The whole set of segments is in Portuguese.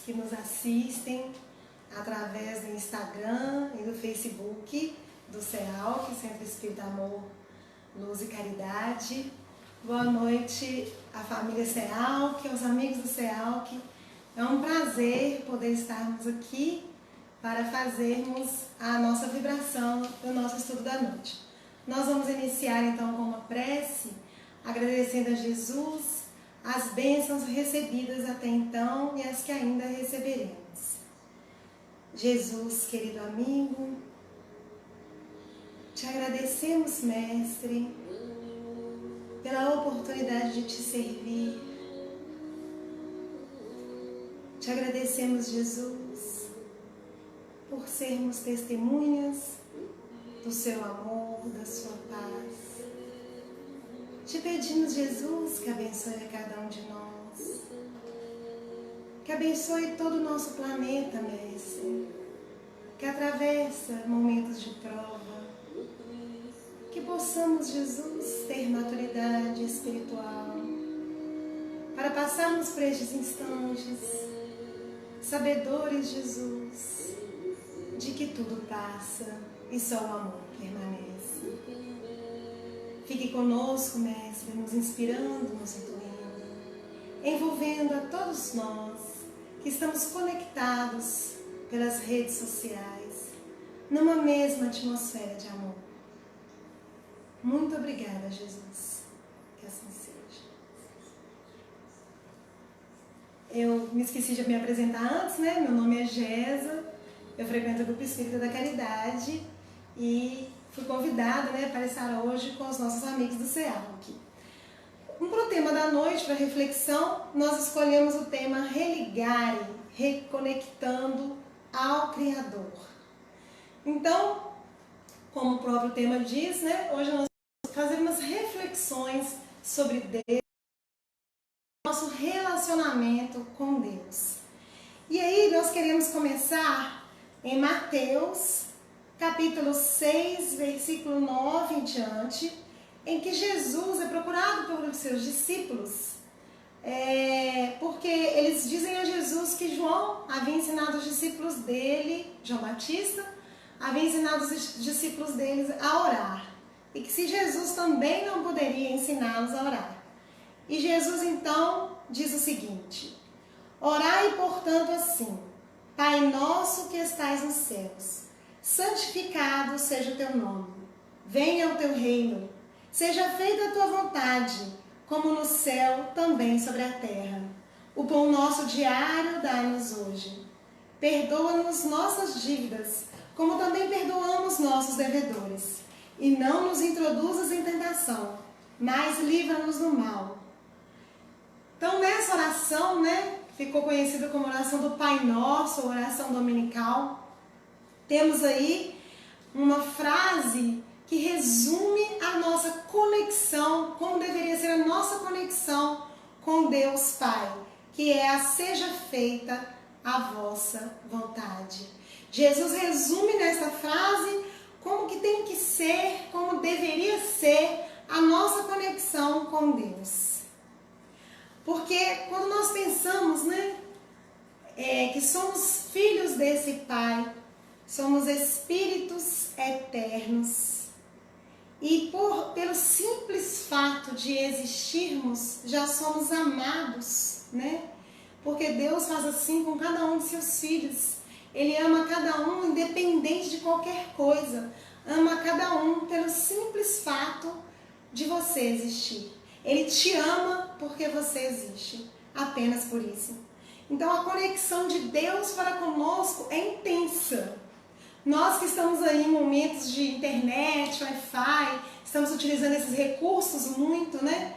que nos assistem através do Instagram e do Facebook do CEALC, Centro Espírita Amor, Luz e Caridade. Boa noite à família CEALC, aos amigos do CEALC. É um prazer poder estarmos aqui para fazermos a nossa vibração do nosso estudo da noite. Nós vamos iniciar então com uma prece, agradecendo a Jesus as bênçãos recebidas até então e as que ainda receberemos. Jesus, querido amigo, te agradecemos, Mestre, pela oportunidade de te servir. Te agradecemos, Jesus, por sermos testemunhas do seu amor, da sua paz. Te pedimos, Jesus, que abençoe a cada um de nós, que abençoe todo o nosso planeta, Mestre, que atravessa momentos de prova, que possamos, Jesus, ter maturidade espiritual para passarmos por estes instantes, sabedores, Jesus, de que tudo passa e só o amor permanece. Fique conosco, Mestre, nos inspirando, nos incluindo, envolvendo a todos nós que estamos conectados pelas redes sociais, numa mesma atmosfera de amor. Muito obrigada, Jesus. Que assim seja. Eu me esqueci de me apresentar antes, né? Meu nome é Gesa, eu frequento o Grupo Espírita da Caridade e fui convidada, né, para estar hoje com os nossos amigos do CEALC. Para o tema da noite, para reflexão, nós escolhemos o tema Religare, reconectando ao Criador. Então, como o próprio tema diz, né, hoje nós vamos fazer umas reflexões sobre Deus, nosso relacionamento com Deus. E aí nós queremos começar em Mateus, capítulo 6, versículo 9 em diante, em que Jesus é procurado pelos seus discípulos, porque eles dizem a Jesus que João havia ensinado os discípulos dele, João Batista, havia ensinado os discípulos deles a orar, e que se Jesus também não poderia ensiná-los a orar. E Jesus então diz o seguinte: orai, portanto, assim: Pai nosso que estais nos céus, santificado seja o teu nome. Venha o teu reino. Seja feita a tua vontade, como no céu, também sobre a terra. O pão nosso diário dai-nos hoje. Perdoa-nos nossas dívidas, como também perdoamos nossos devedores. E não nos introduzas em tentação, mas livra-nos do mal. Então, nessa oração, né, ficou conhecida como oração do Pai Nosso, oração dominical, temos aí uma frase que resume a nossa conexão, como deveria ser a nossa conexão com Deus Pai, que é a seja feita a vossa vontade. Jesus resume nessa frase como que tem que ser, como deveria ser a nossa conexão com Deus. Porque quando nós pensamos, né, que somos filhos desse Pai, somos espíritos eternos e pelo simples fato de existirmos, já somos amados, né? Porque Deus faz assim com cada um de seus filhos. Ele ama cada um independente de qualquer coisa. Ama cada um pelo simples fato de você existir. Ele te ama porque você existe, apenas por isso. Então a conexão de Deus para conosco é intensa. Nós que estamos aí em momentos de internet, Wi-Fi, estamos utilizando esses recursos muito, né?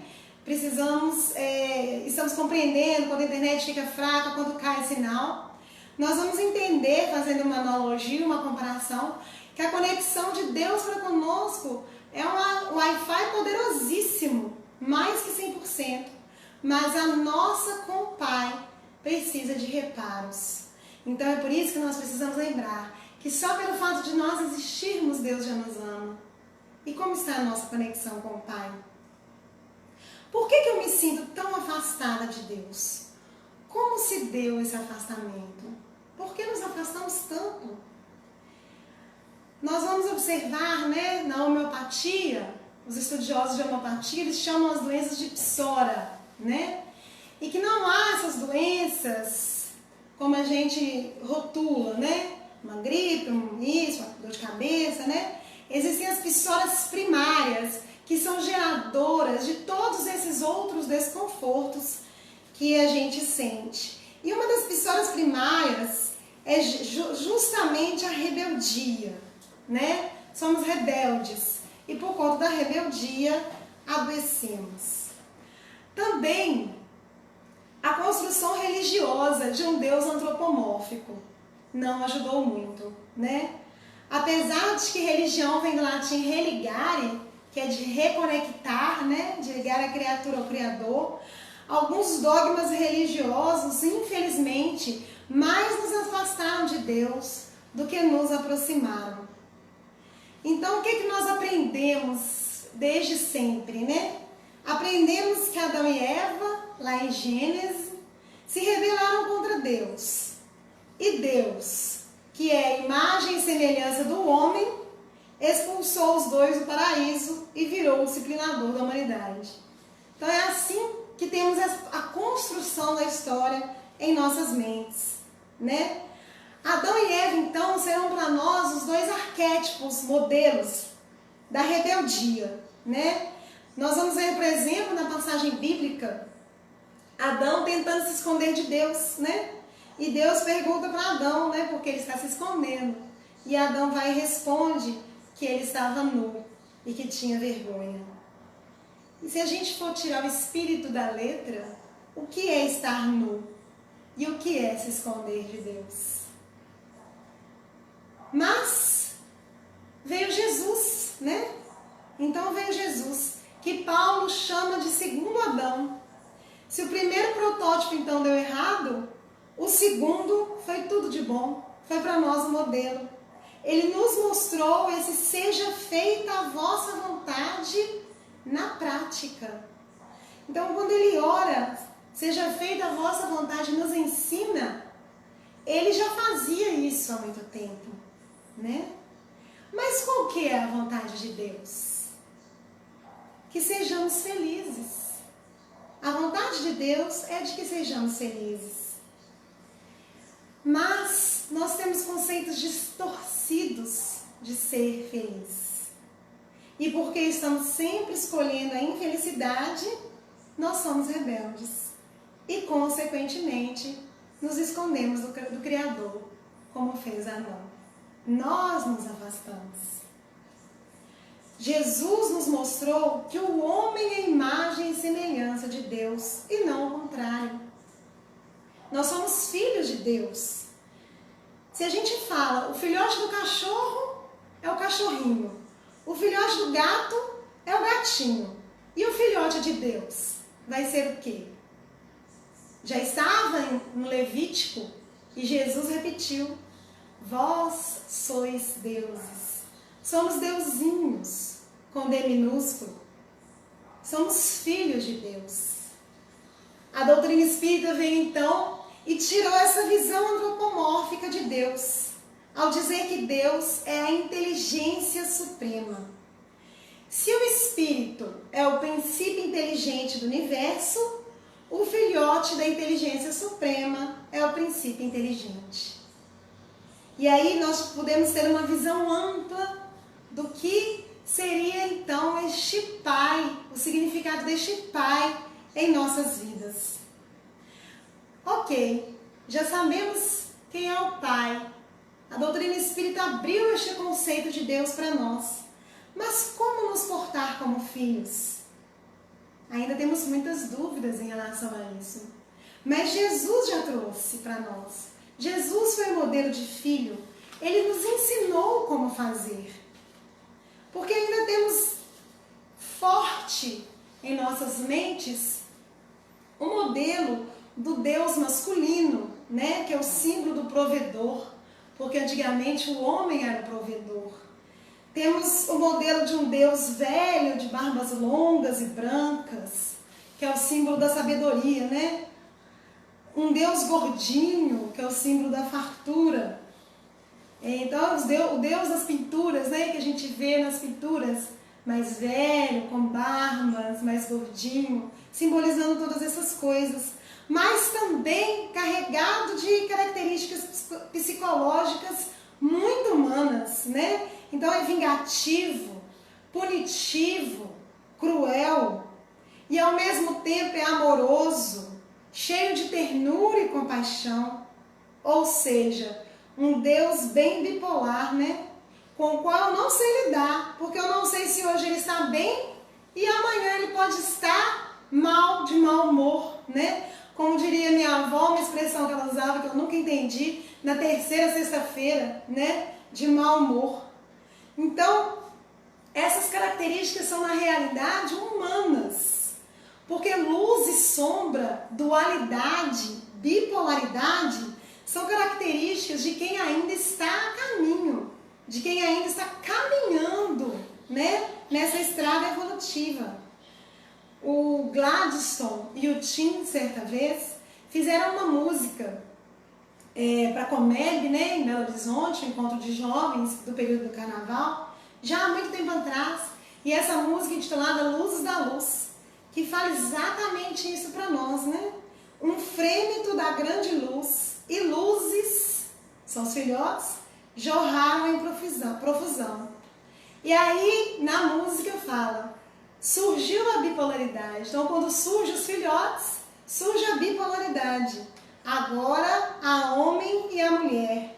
Estamos compreendendo quando a internet fica fraca, quando cai o sinal. Nós vamos entender, fazendo uma analogia, uma comparação, que a conexão de Deus para conosco é um Wi-Fi poderosíssimo, mais que 100%. Mas a nossa com o Pai precisa de reparos. Então é por isso que nós precisamos lembrar que só pelo fato de nós existirmos, Deus já nos ama. E como está a nossa conexão com o Pai? Por que eu me sinto tão afastada de Deus? como se deu esse afastamento? Por que nos afastamos tanto? Nós vamos observar, né, na homeopatia, os estudiosos de homeopatia, eles chamam as doenças de psora, né? E que não há essas doenças como a gente rotula, né? Uma gripe, uma dor de cabeça, né? Existem as psoras primárias, que são geradoras de todos esses outros desconfortos que a gente sente. E uma das psoras primárias é justamente a rebeldia, né? Somos rebeldes e por conta da rebeldia adoecemos. Também a construção religiosa de um Deus antropomórfico não ajudou muito, né? Apesar de que religião vem do latim religare, que é de reconectar, né? De ligar a criatura ao Criador, alguns dogmas religiosos, infelizmente, mais nos afastaram de Deus do que nos aproximaram. Então, o que nós aprendemos desde sempre, né? Aprendemos que Adão e Eva, lá em Gênesis, se rebelaram contra Deus. E Deus, que é a imagem e semelhança do homem, expulsou os dois do paraíso e virou o disciplinador da humanidade. Então é assim que temos a construção da história em nossas mentes, né? Adão e Eva, então, serão para nós os dois arquétipos, modelos da rebeldia, né? Nós vamos ver, por exemplo, na passagem bíblica, Adão tentando se esconder de Deus, né? E Deus pergunta para Adão, né? Porque ele está se escondendo. E Adão vai e responde que ele estava nu e que tinha vergonha. E se a gente for tirar o espírito da letra, o que é estar nu? E o que é se esconder de Deus? Mas veio Jesus, né? Então veio Jesus, que Paulo chama de segundo Adão. Se o primeiro protótipo então deu errado, o segundo foi tudo de bom, foi para nós o modelo. Ele nos mostrou esse seja feita a vossa vontade na prática. Então quando ele ora, seja feita a vossa vontade, nos ensina, ele já fazia isso há muito tempo, né? Mas qual que é a vontade de Deus? Que sejamos felizes. A vontade de Deus é de que sejamos felizes. Mas nós temos conceitos distorcidos de ser feliz. E porque estamos sempre escolhendo a infelicidade, nós somos rebeldes. E, consequentemente, nos escondemos do Criador, como fez Adão. Nós nos afastamos. Jesus nos mostrou que o homem é imagem e semelhança de Deus e não o contrário. Nós somos filhos de Deus. Se a gente fala, o filhote do cachorro é o cachorrinho, o filhote do gato é o gatinho, e o filhote de Deus vai ser o quê? Já estava no Levítico e Jesus repetiu: vós sois deuses. Somos deusinhos, com D minúsculo. Somos filhos de Deus. A doutrina espírita veio então e tirou essa visão antropomórfica de Deus, ao dizer que Deus é a inteligência suprema. Se o espírito é o princípio inteligente do universo, o filhote da inteligência suprema é o princípio inteligente. E aí nós podemos ter uma visão ampla do que seria então este Pai, o significado deste Pai em nossas vidas. Ok, já sabemos quem é o Pai. A doutrina espírita abriu este conceito de Deus para nós. Mas como nos portar como filhos? Ainda temos muitas dúvidas em relação a isso. Mas Jesus já trouxe para nós. Jesus foi o modelo de filho. Ele nos ensinou como fazer. Porque ainda temos forte em nossas mentes o modelo do Deus masculino, né? Que é o símbolo do provedor. Porque antigamente o homem era o provedor. Temos o modelo de um Deus velho, de barbas longas e brancas, que é o símbolo da sabedoria, né? um Deus gordinho, que é o símbolo da fartura. Então, o Deus das pinturas, né, que a gente vê nas pinturas, mais velho, com barbas, mais gordinho, simbolizando todas essas coisas. Mas também carregado de características psicológicas muito humanas, né? Então é vingativo, punitivo, cruel e ao mesmo tempo é amoroso, cheio de ternura e compaixão. Ou seja, um Deus bem bipolar, né? Com o qual eu não sei lidar, porque eu não sei se hoje ele está bem e amanhã ele pode estar mal, de mau humor, né? Como diria minha avó, uma expressão que ela usava que eu nunca entendi, na terceira sexta-feira, né? De mau humor. Então, essas características são na realidade humanas, porque luz e sombra, dualidade, bipolaridade, são características de quem ainda está a caminho, de quem ainda está caminhando, né, nessa estrada evolutiva. O Gladstone e o Tim, certa vez, fizeram uma música para a Comeb, né, em Belo Horizonte, um encontro de jovens do período do carnaval, já há muito tempo atrás, e essa música intitulada Luzes da Luz, que fala exatamente isso para nós, né? Um frêmito da grande luz e luzes, são os filhotes, jorraram em profusão. E aí, na música fala, surgiu a bipolaridade. Então, quando surgem os filhotes, surge a bipolaridade. Agora, a homem e a mulher,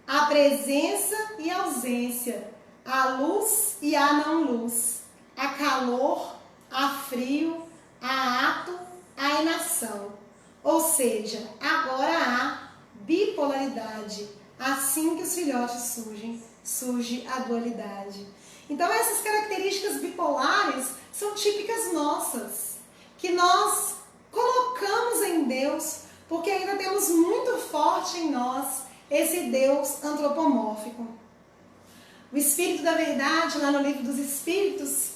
a presença e a ausência, a luz e a não luz, a calor, a frio, a ato, a inação. Ou seja, agora há bipolaridade. Assim que os filhotes surgem, surge a dualidade. Então essas características bipolares são típicas nossas, que nós colocamos em Deus, porque ainda temos muito forte em nós esse Deus antropomórfico. O Espírito da Verdade, lá no Livro dos Espíritos,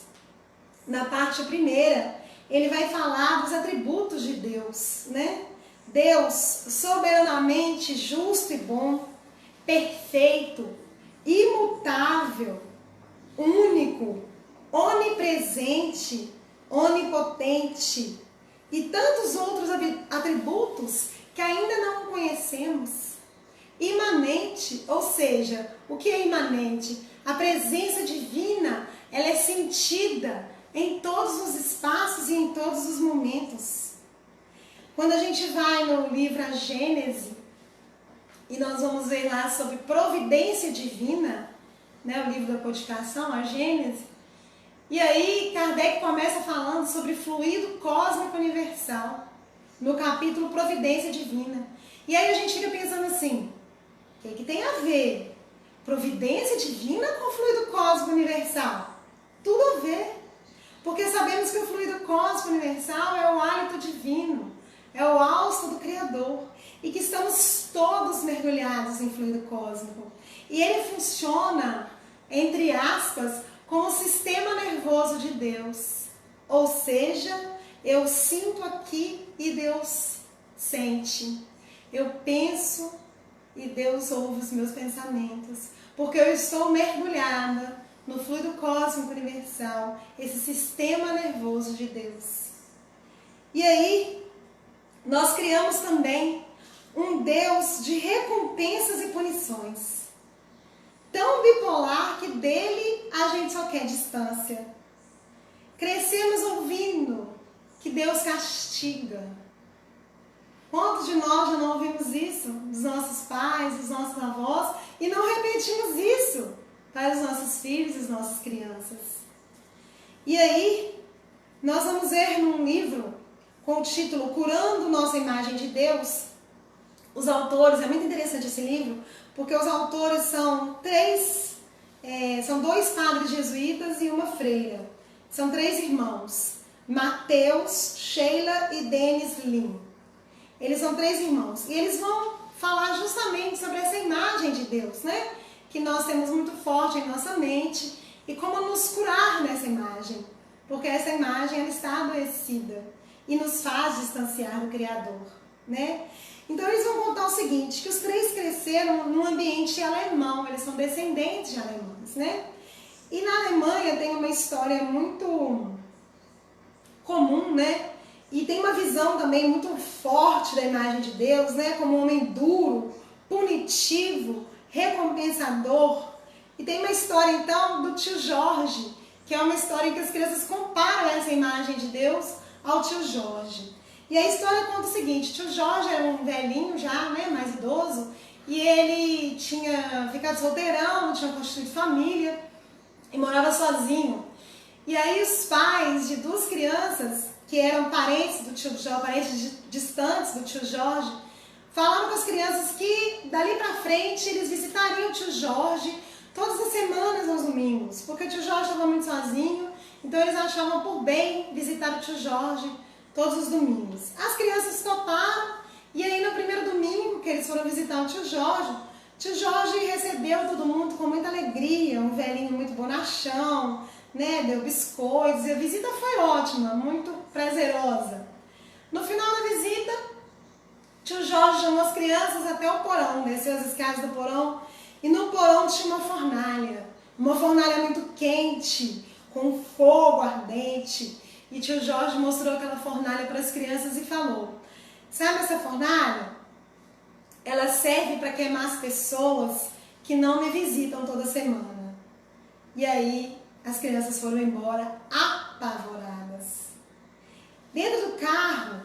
na parte primeira, ele vai falar dos atributos de Deus, né? Deus soberanamente justo e bom, perfeito, imutável, único, onipresente, onipotente e tantos outros atributos que ainda não conhecemos. Imanente, ou seja, o que é imanente? A presença divina, ela é sentida em todos os espaços e em todos os momentos. Quando a gente vai no livro A Gênese, e nós vamos ver lá sobre providência divina, né, o livro da codificação, a Gênese, e aí Kardec começa falando sobre fluido cósmico universal, no capítulo Providência Divina. E aí a gente fica pensando assim, o que tem a ver providência divina com fluido cósmico universal? Tudo a ver, porque sabemos que o fluido cósmico universal é o hálito divino, é o hausto do Criador, e que estamos todos mergulhados em fluido cósmico. E ele funciona, entre aspas, como o sistema nervoso de Deus. Ou seja, eu sinto aqui e Deus sente. Eu penso e Deus ouve os meus pensamentos. Porque eu estou mergulhada no fluido cósmico universal, esse sistema nervoso de Deus. E aí, nós criamos também um Deus de recompensas e punições. Tão bipolar que dele a gente só quer distância. Crescemos ouvindo que Deus castiga. Quantos de nós já não ouvimos isso dos nossos pais, dos nossos avós, e não repetimos isso para os nossos filhos e as nossas crianças? E aí, nós vamos ver num livro com o título Curando Nossa Imagem de Deus. Os autores, é muito interessante esse livro, porque os autores são dois padres jesuítas e uma freira. São 3 irmãos, Mateus, Sheila e Denis Lin. Eles são 3 irmãos e eles vão falar justamente sobre essa imagem de Deus, né? Que nós temos muito forte em nossa mente e como nos curar dessa imagem, porque essa imagem ela está adoecida e nos faz distanciar do Criador. né? Então eles vão contar o seguinte, que os três cresceram num ambiente alemão, eles são descendentes de alemães, né? E na Alemanha tem uma história muito comum, né? E tem uma visão também muito forte da imagem de Deus, né? Como um homem duro, punitivo, recompensador. E tem uma história então do tio Jorge, que é uma história em que as crianças comparam essa imagem de Deus ao tio Jorge. E a história conta o seguinte, tio Jorge era um velhinho já, né, mais idoso, e ele tinha ficado solteirão, não tinha constituído família e morava sozinho. E aí os pais de duas crianças, que eram parentes do tio Jorge, parentes distantes do tio Jorge, falaram com as crianças que dali pra frente eles visitariam o tio Jorge todas as semanas aos domingos, porque o tio Jorge estava muito sozinho, então eles achavam por bem visitar o tio Jorge todos os domingos. As crianças toparam, e aí no primeiro domingo que eles foram visitar o tio Jorge recebeu todo mundo com muita alegria, um velhinho muito bonachão, né, deu biscoitos, e a visita foi ótima, muito prazerosa. No final da visita, tio Jorge chamou as crianças até o porão, desceu as escadas do porão, e no porão tinha uma fornalha muito quente, com fogo ardente. E tio Jorge mostrou aquela fornalha para as crianças e falou, sabe essa fornalha? Ela serve para queimar as pessoas que não me visitam toda semana. E aí as crianças foram embora apavoradas. Dentro do carro,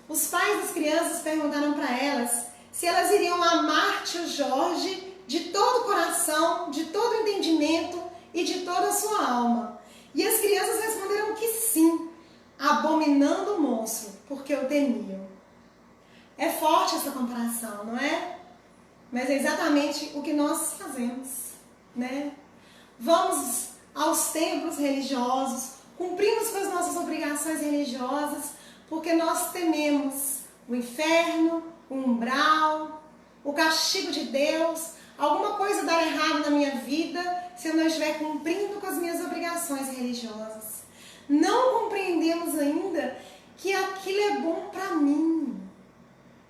os pais das crianças perguntaram para elas se elas iriam amar tio Jorge de todo o coração, de todo o entendimento e de toda a sua alma. E as crianças responderam que sim, abominando o monstro, porque o temiam. É forte essa comparação, não é? Mas é exatamente o que nós fazemos, né? Vamos aos templos religiosos, cumprimos com as nossas obrigações religiosas, porque nós tememos o inferno, o umbral, o castigo de Deus, alguma coisa dar errado na minha vida se eu não estiver cumprindo com as minhas obrigações religiosas. Não compreendemos ainda que aquilo é bom para mim,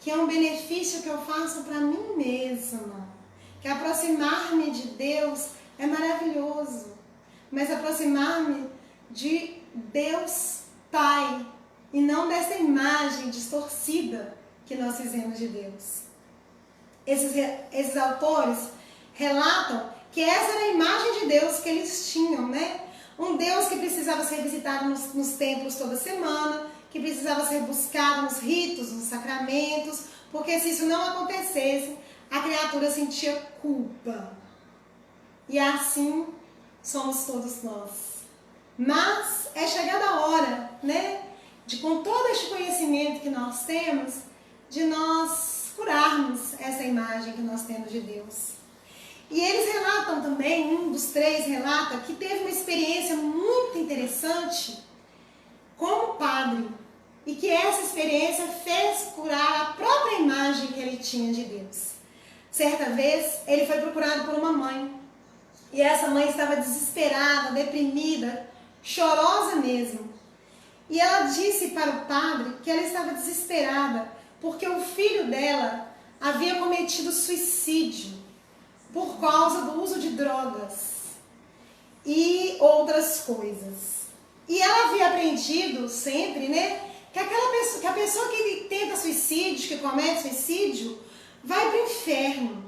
que é um benefício que eu faço para mim mesma, que aproximar-me de Deus é maravilhoso, mas aproximar-me de Deus Pai e não dessa imagem distorcida que nós fizemos de Deus. Esses autores relatam que essa era a imagem de Deus que eles tinham, né? Um Deus que precisava ser visitado nos templos toda semana, que precisava ser buscado nos ritos, nos sacramentos, porque se isso não acontecesse, a criatura sentia culpa. E assim somos todos nós. Mas é chegada a hora, né, de com todo este conhecimento que nós temos, de nós curarmos essa imagem que nós temos de Deus. E eles relatam também, um dos três relata que teve uma experiência muito interessante como padre e que essa experiência fez curar a própria imagem que ele tinha de Deus. Certa vez, ele foi procurado por uma mãe e essa mãe estava desesperada, deprimida, chorosa mesmo. E ela disse para o padre que ela estava desesperada porque o filho dela havia cometido suicídio por causa do uso de drogas e outras coisas. E ela havia aprendido sempre, né, que a pessoa que tenta suicídio, que comete suicídio, vai para o inferno.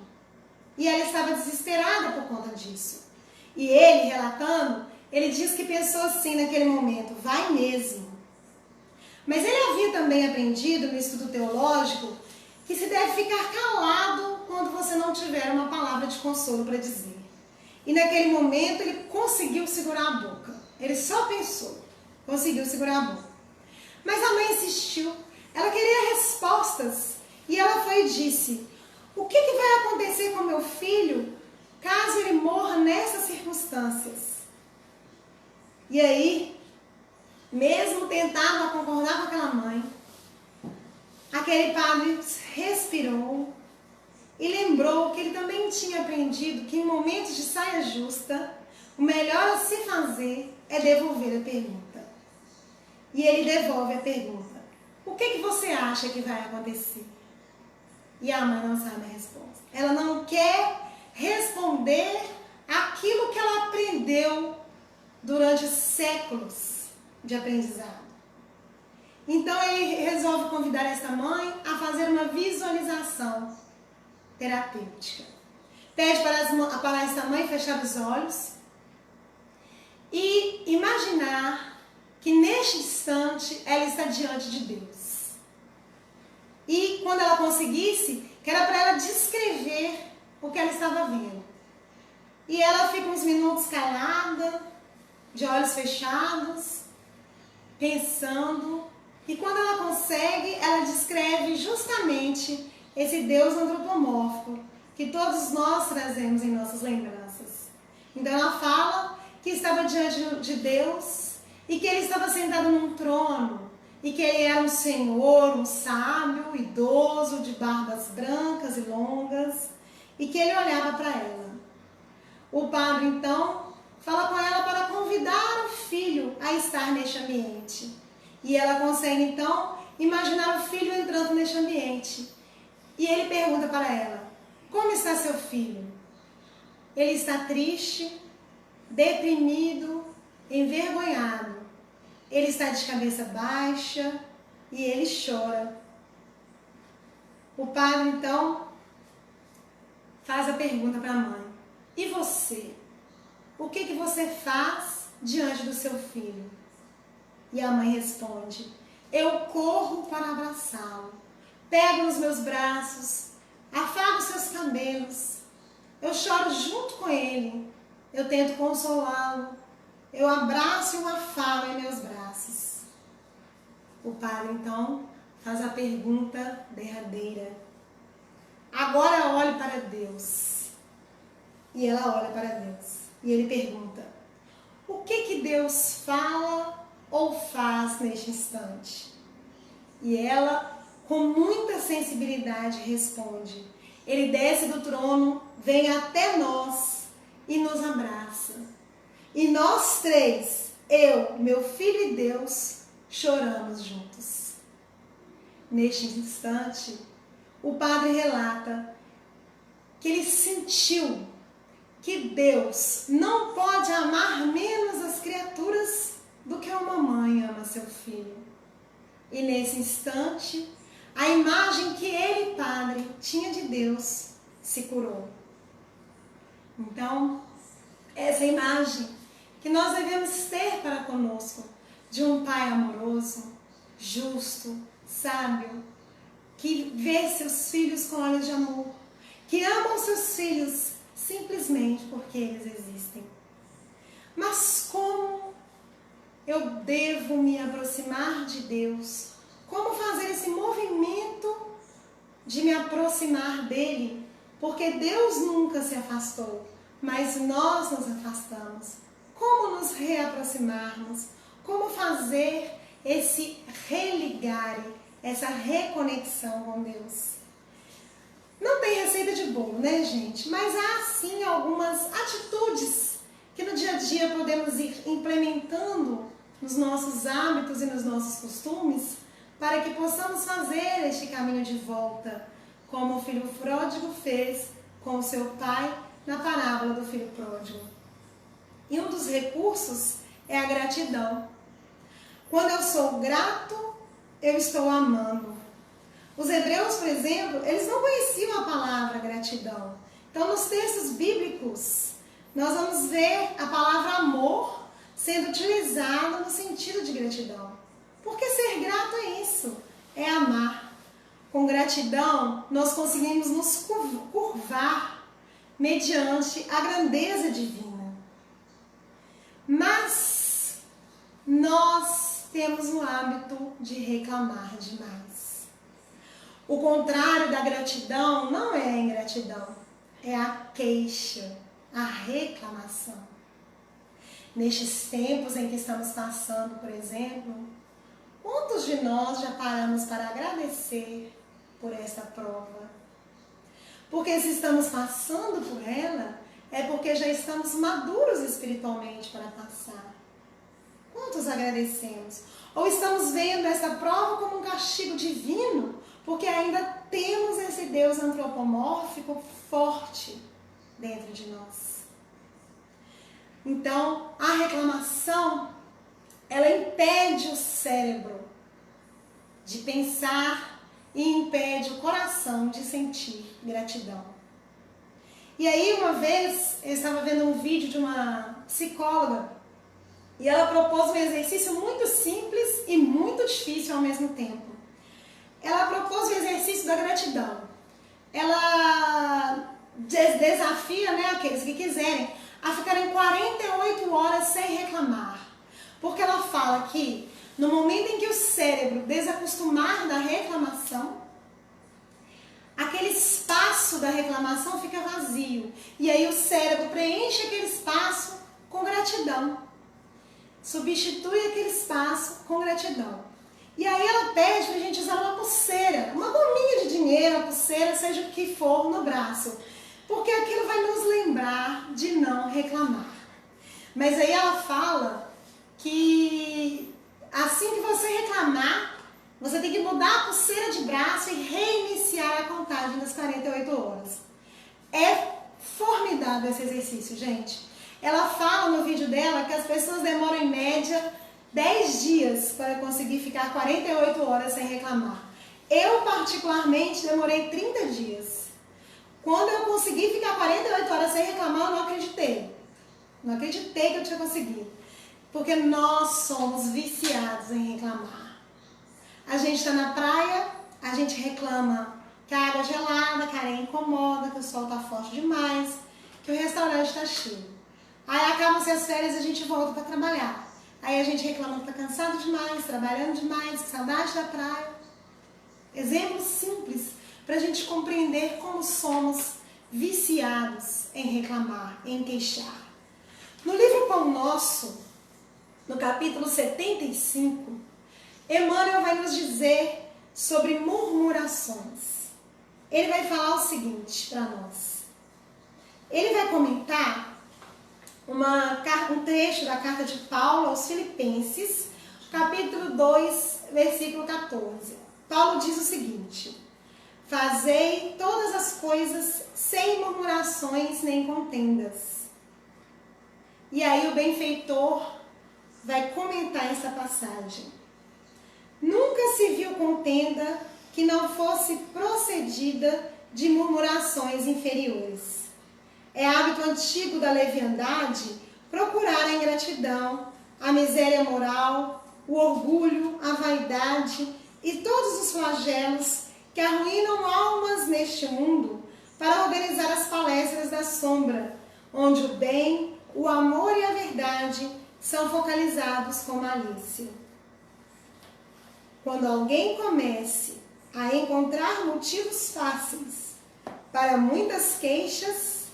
E ela estava desesperada por conta disso. E ele, relatando, ele diz que pensou assim naquele momento, vai mesmo. Mas ele havia também aprendido no estudo teológico que se deve ficar calado quando você não tiver uma palavra de consolo para dizer. E naquele momento ele conseguiu segurar a boca. Ele só pensou, conseguiu segurar a boca. Mas a mãe insistiu, ela queria respostas. E ela foi e disse, o que vai acontecer com meu filho caso ele morra nessas circunstâncias? E aí, mesmo tentava concordar com aquela mãe, aquele padre respirou e lembrou que ele também tinha aprendido que em momentos de saia justa, o melhor a se fazer é devolver a pergunta. E ele devolve a pergunta. o que você acha que vai acontecer? E a mãe não sabe a resposta. Ela não quer responder aquilo que ela aprendeu durante séculos de aprendizado. Então ele resolve convidar essa mãe a fazer uma visualização terapêutica. Pede para essa mãe fechar os olhos e imaginar que neste instante ela está diante de Deus. E quando ela conseguisse, que era para ela descrever o que ela estava vendo. E ela fica uns minutos calada, de olhos fechados, pensando. E quando ela consegue, ela descreve justamente esse Deus antropomórfico que todos nós trazemos em nossas lembranças. Então ela fala que estava diante de Deus e que ele estava sentado num trono e que ele era um senhor, um sábio, idoso, de barbas brancas e longas, e que ele olhava para ela. O padre então fala com ela para convidar o filho a estar neste ambiente. E ela consegue então imaginar o filho entrando neste ambiente. E ele pergunta para ela: como está seu filho? Ele está triste, deprimido, envergonhado. Ele está de cabeça baixa e ele chora. O padre então faz a pergunta para a mãe: e você? O que você faz diante do seu filho? E a mãe responde: eu corro para abraçá-lo, pego nos meus braços, afago seus cabelos, eu choro junto com ele, eu tento consolá-lo, eu abraço e o afago em meus braços. O padre então faz a pergunta derradeira: agora olhe para Deus. E ela olha para Deus. E ele pergunta: o que Deus fala ou faz neste instante? E ela, com muita sensibilidade, responde: ele desce do trono, vem até nós e nos abraça. E nós três, eu, meu filho e Deus, choramos juntos. Neste instante, o padre relata que ele sentiu que Deus não pode amar menos as criaturas do que uma mãe ama seu filho. E nesse instante, a imagem que ele, padre, tinha de Deus se curou. Então, essa imagem que nós devemos ter para conosco, de um pai amoroso, justo, sábio, que vê seus filhos com olhos de amor, que ama os seus filhos simplesmente porque eles existem. Mas como eu devo me aproximar de Deus? Como fazer esse movimento de me aproximar dele? Porque Deus nunca se afastou, mas nós nos afastamos. Como nos reaproximarmos? Como fazer esse religar, essa reconexão com Deus? Não tem receita de bolo, né, gente? Mas há sim algumas atitudes que no dia a dia podemos ir implementando nos nossos hábitos e nos nossos costumes para que possamos fazer este caminho de volta, como o filho pródigo fez com o seu pai na parábola do filho pródigo. E um dos recursos é a gratidão. Quando eu sou grato, eu estou amando. Os hebreus, por exemplo, eles não conheciam a palavra gratidão. Então, nos textos bíblicos, nós vamos ver a palavra amor sendo utilizada no sentido de gratidão. Porque ser grato é isso, é amar. Com gratidão, nós conseguimos nos curvar mediante a grandeza divina. Mas nós temos o hábito de reclamar demais. O contrário da gratidão não é a ingratidão, é a queixa, a reclamação. Nestes tempos em que estamos passando, por exemplo, quantos de nós já paramos para agradecer por esta prova? Porque se estamos passando por ela, é porque já estamos maduros espiritualmente para passar. Quantos agradecemos? Ou estamos vendo essa prova como um castigo divino, porque ainda temos esse Deus antropomórfico forte dentro de nós. Então, a reclamação, ela impede o cérebro de pensar e impede o coração de sentir gratidão. E aí, uma vez, eu estava vendo um vídeo de uma psicóloga e ela propôs um exercício muito simples e muito difícil ao mesmo tempo. Ela propôs o exercício da gratidão. Ela desafia, né, aqueles que quiserem a ficarem 48 horas sem reclamar. Porque ela fala que no momento em que o cérebro desacostumar da reclamação, aquele espaço da reclamação fica vazio. E aí o cérebro preenche aquele espaço com gratidão. Substitui aquele espaço com gratidão. E aí ela pede pra gente usar uma pulseira, uma gominha de dinheiro, uma pulseira, seja o que for, no braço. Porque aquilo vai nos lembrar de não reclamar. Mas aí ela fala que assim que você reclamar, você tem que mudar a pulseira de braço e reiniciar a contagem das 48 horas. É formidável esse exercício, gente. Ela fala no vídeo dela que as pessoas demoram em média 10 dias para conseguir ficar 48 horas sem reclamar. Eu, particularmente, demorei 30 dias. Quando eu consegui ficar 48 horas sem reclamar, eu não acreditei. Não acreditei que eu tinha conseguido. Porque nós somos viciados em reclamar. A gente está na praia, a gente reclama que a água é gelada, que a areia incomoda, que o sol está forte demais, que o restaurante está cheio. Aí acabam-se as férias e a gente volta para trabalhar. Aí a gente reclama que está cansado demais, trabalhando demais, que saudade da praia. Exemplos simples para a gente compreender como somos viciados em reclamar, em queixar. No livro Pão Nosso, no capítulo 75, Emmanuel vai nos dizer sobre murmurações. Ele vai falar o seguinte para nós. Ele vai comentar um trecho da carta de Paulo aos Filipenses, capítulo 2, versículo 14. Paulo diz o seguinte: fazei todas as coisas sem murmurações nem contendas. E aí o benfeitor vai comentar essa passagem. Nunca se viu contenda que não fosse procedida de murmurações inferiores. É hábito antigo da leviandade procurar a ingratidão, a miséria moral, o orgulho, a vaidade e todos os flagelos que arruinam almas neste mundo para organizar as palestras da sombra, onde o bem, o amor e a verdade são focalizados com malícia. Quando alguém comece a encontrar motivos fáceis para muitas queixas,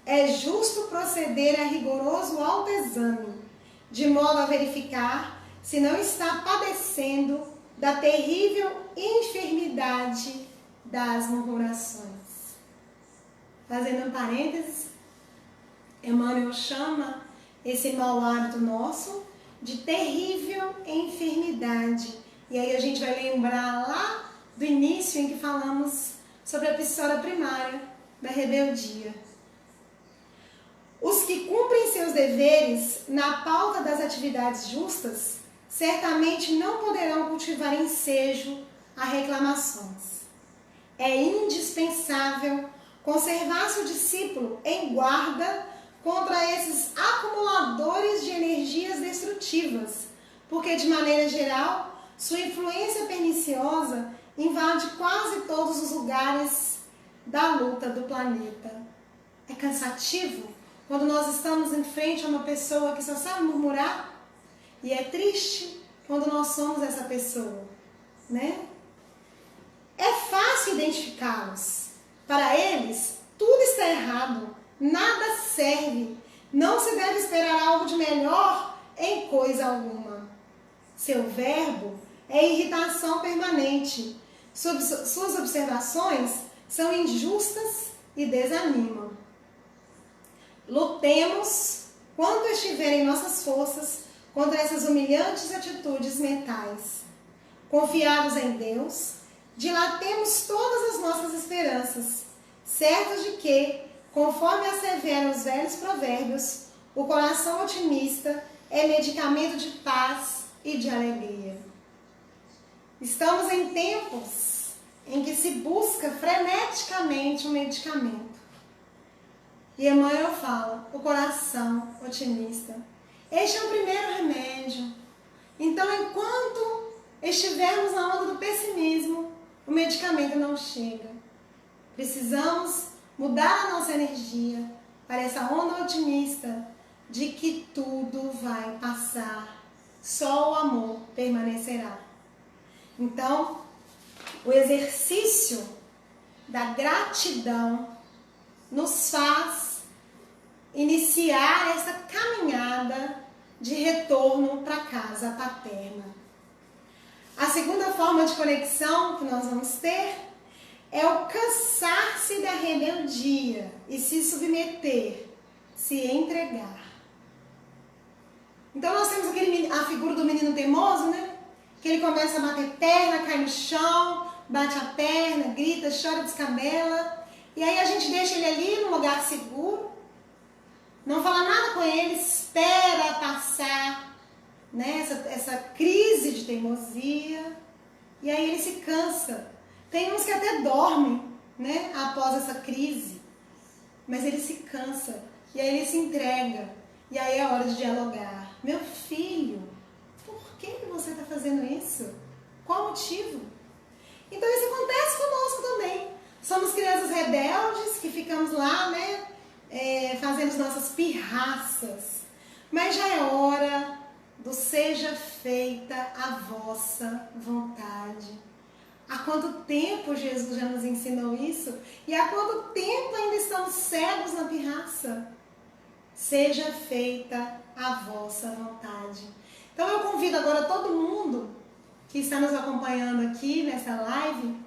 é justo proceder a rigoroso autoexame, de modo a verificar se não está padecendo da terrível enfermidade das murmurações. Fazendo um parênteses, Emmanuel chama esse mau hábito nosso de terrível enfermidade. E aí a gente vai lembrar lá do início em que falamos sobre a episódio primária da rebeldia. Os que cumprem seus deveres na pauta das atividades justas, certamente não poderão cultivar ensejo a reclamações. É indispensável conservar-se o discípulo em guarda contra esses acumuladores de energias destrutivas, porque, de maneira geral, sua influência perniciosa invade quase todos os lugares da luta do planeta. É cansativo quando nós estamos em frente a uma pessoa que só sabe murmurar, e é triste quando nós somos essa pessoa, né? É fácil identificá-los. Para eles, tudo está errado, nada serve, não se deve esperar algo de melhor em coisa alguma. Seu verbo é irritação permanente. Suas observações são injustas e desanimam. Lutemos quanto estiver em nossas forças contra essas humilhantes atitudes mentais. Confiados em Deus, dilatemos todas as nossas esperanças, certos de que, conforme asseveram os velhos provérbios, o coração otimista é medicamento de paz e de alegria. Estamos em tempos em que se busca freneticamente um medicamento. E Emmanuel fala, o coração otimista. Este é o primeiro remédio. Então, enquanto estivermos na onda do pessimismo, o medicamento não chega. Precisamos mudar a nossa energia para essa onda otimista de que tudo vai passar, só o amor permanecerá. Então, o exercício da gratidão nos faz iniciar essa caminhada de retorno para a casa paterna. A segunda forma de conexão que nós vamos ter é o cansar-se da rebeldia e se submeter, se entregar. Então nós temos a figura do menino teimoso, né? Que ele começa a bater perna, cai no chão, bate a perna, grita, chora, descabela. E aí a gente deixa ele ali num lugar seguro, não fala nada com ele, espera passar, né, essa crise de teimosia, e aí ele se cansa. Tem uns que até dormem, né, após essa crise, mas ele se cansa, e aí ele se entrega, e aí é hora de dialogar. Meu filho, por que você está fazendo isso? Qual o motivo? Então isso acontece conosco também. Somos crianças rebeldes que ficamos lá, né, fazendo nossas pirraças. Mas já é hora do seja feita a vossa vontade. Há quanto tempo Jesus já nos ensinou isso? E há quanto tempo ainda estamos cegos na pirraça? Seja feita a vossa vontade. Então eu convido agora todo mundo que está nos acompanhando aqui nessa live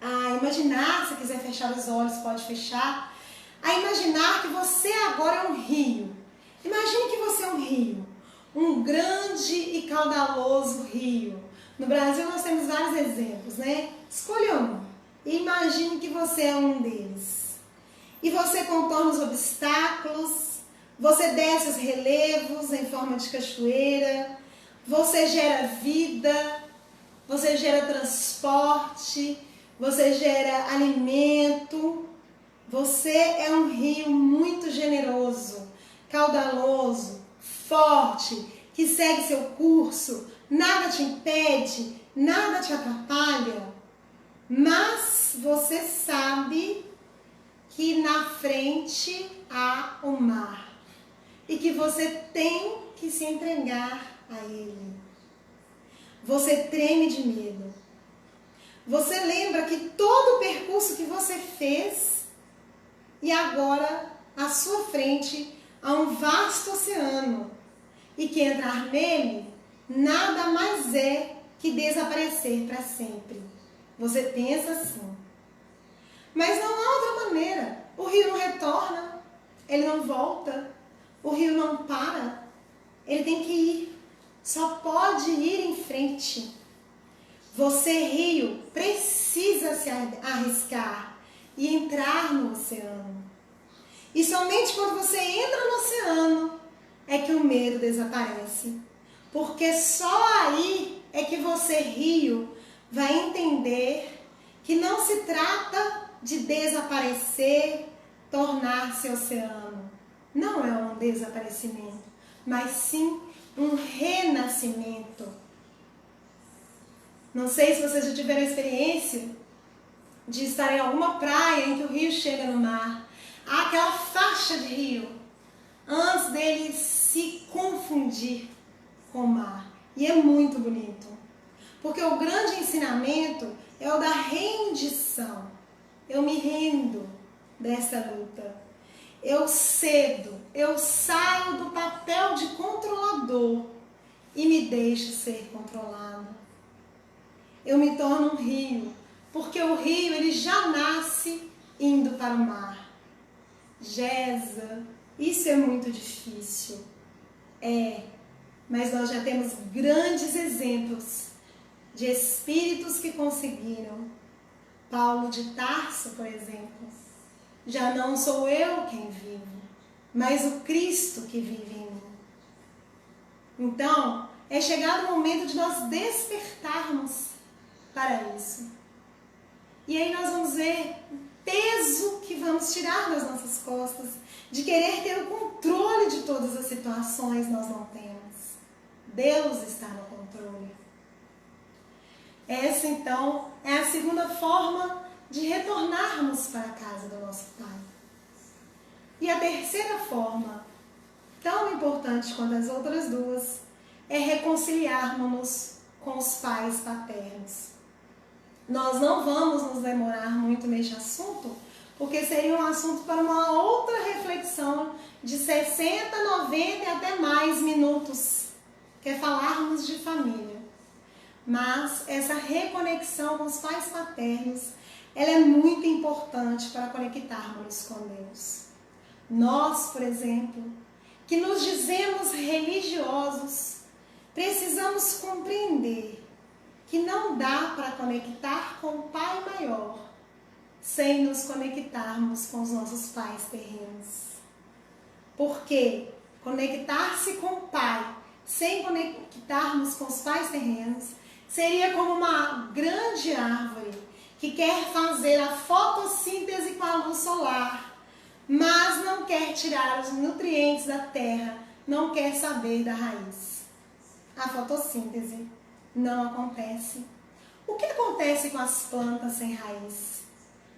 a imaginar, se quiser fechar os olhos, pode fechar, a imaginar que você agora é um rio. Imagine que você é um rio, um grande e caudaloso rio. No Brasil nós temos vários exemplos, né? Escolha um e imagine que você é um deles. E você contorna os obstáculos, você desce os relevos em forma de cachoeira, você gera vida, você gera transporte, você gera alimento. Você é um rio muito generoso, caudaloso, forte, que segue seu curso, nada te impede, nada te atrapalha. Mas você sabe que na frente há o mar e que você tem que se entregar a ele. Você treme de medo. Você lembra que todo o percurso que você fez e agora à sua frente há um vasto oceano e que entrar nele nada mais é que desaparecer para sempre. Você pensa assim. Mas não há outra maneira. O rio não retorna, ele não volta, o rio não para, ele tem que ir. Só pode ir em frente. Você, rio, precisa se arriscar e entrar no oceano. E somente quando você entra no oceano é que o medo desaparece. Porque só aí é que você, rio, vai entender que não se trata de desaparecer, tornar-se oceano. Não é um desaparecimento, mas sim um renascimento. Não sei se vocês já tiveram a experiência de estar em alguma praia em que o rio chega no mar. Há aquela faixa de rio antes dele se confundir com o mar. E é muito bonito. Porque o grande ensinamento é o da rendição. Eu me rendo dessa luta. Eu cedo, eu saio do papel de controlador e me deixo ser controlado. Eu me torno um rio, porque o rio ele já nasce indo para o mar. Gesa, isso é muito difícil. mas nós já temos grandes exemplos de espíritos que conseguiram. Paulo de Tarso, por exemplo. Já não sou eu quem vivo, mas o Cristo que vive em mim. Então, é chegado o momento de nós despertarmos para isso. E aí nós vamos ver o peso que vamos tirar das nossas costas, de querer ter o controle de todas as situações. Nós não temos. Deus está no controle. Essa, então, é a segunda forma de retornarmos para a casa do nosso Pai. E a terceira forma, tão importante quanto as outras duas, é reconciliarmos-nos com os pais paternos. Nós não vamos nos demorar muito neste assunto, porque seria um assunto para uma outra reflexão de 60, 90 e até mais minutos, que é falarmos de família. Mas essa reconexão com os pais paternos, ela é muito importante para conectarmos com Deus. Nós, por exemplo, que nos dizemos religiosos, precisamos compreender que não dá para conectar com o Pai maior sem nos conectarmos com os nossos pais terrenos. Porque conectar-se com o Pai sem conectarmos com os pais terrenos seria como uma grande árvore que quer fazer a fotossíntese com a luz solar, mas não quer tirar os nutrientes da terra, não quer saber da raiz. A fotossíntese não acontece. O que acontece com as plantas sem raiz?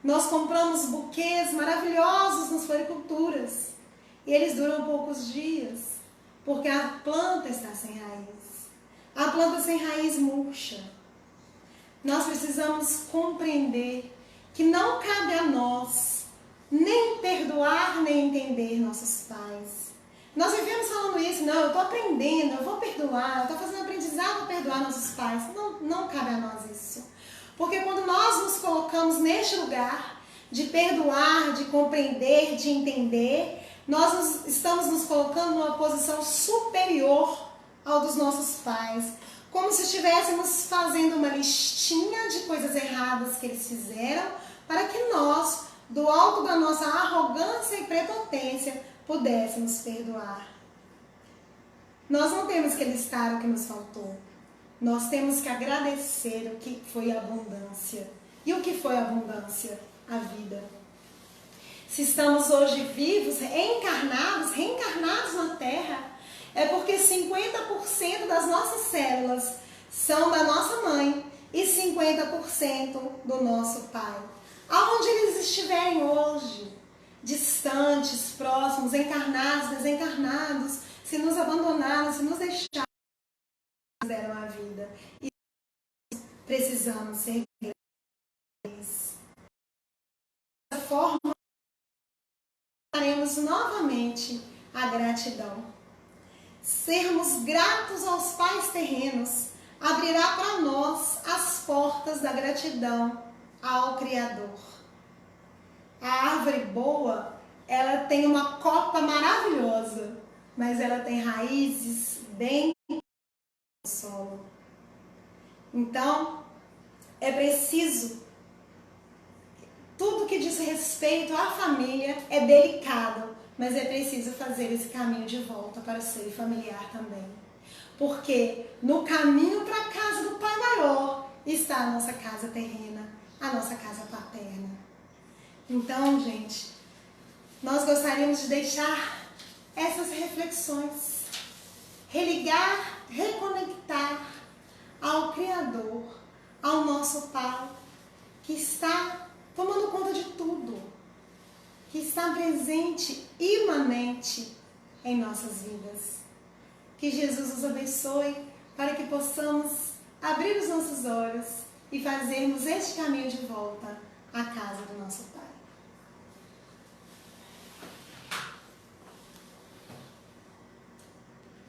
Nós compramos buquês maravilhosos nas floriculturas e eles duram poucos dias, porque a planta está sem raiz. A planta sem raiz murcha. Nós precisamos compreender que não cabe a nós nem perdoar, nem entender nossos pais. Nós vivemos falando isso, não, eu estou aprendendo, eu vou perdoar, eu estou fazendo aprendizado para perdoar nossos pais. Não cabe a nós isso. Porque quando nós nos colocamos neste lugar de perdoar, de compreender, de entender, nós estamos nos colocando numa posição superior ao dos nossos pais. Como se estivéssemos fazendo uma listinha de coisas erradas que eles fizeram, para que nós, do alto da nossa arrogância e prepotência, pudéssemos perdoar. Nós não temos que listar o que nos faltou. Nós temos que agradecer o que foi a abundância. E o que foi a abundância? A vida. Se estamos hoje vivos, reencarnados na Terra, é porque 50% das nossas células são da nossa mãe e 50% do nosso pai. Aonde eles estiverem hoje, distantes, próximos, encarnados, desencarnados, se nos abandonaram, se nos deixaram, deram a vida. E precisamos ser gratos. Dessa forma, faremos novamente a gratidão. Sermos gratos aos pais terrenos abrirá para nós as portas da gratidão ao Criador. A árvore boa, ela tem uma copa maravilhosa, mas ela tem raízes bem no solo. Então, é preciso, tudo que diz respeito à família é delicado, mas é preciso fazer esse caminho de volta para o seio familiar também. Porque no caminho para a casa do Pai Maior está a nossa casa terrena, a nossa casa paterna. Então, gente, nós gostaríamos de deixar essas reflexões, religar, reconectar ao Criador, ao nosso Pai, que está tomando conta de tudo, que está presente, imanente em nossas vidas. Que Jesus nos abençoe para que possamos abrir os nossos olhos e fazermos este caminho de volta à casa do nosso Pai.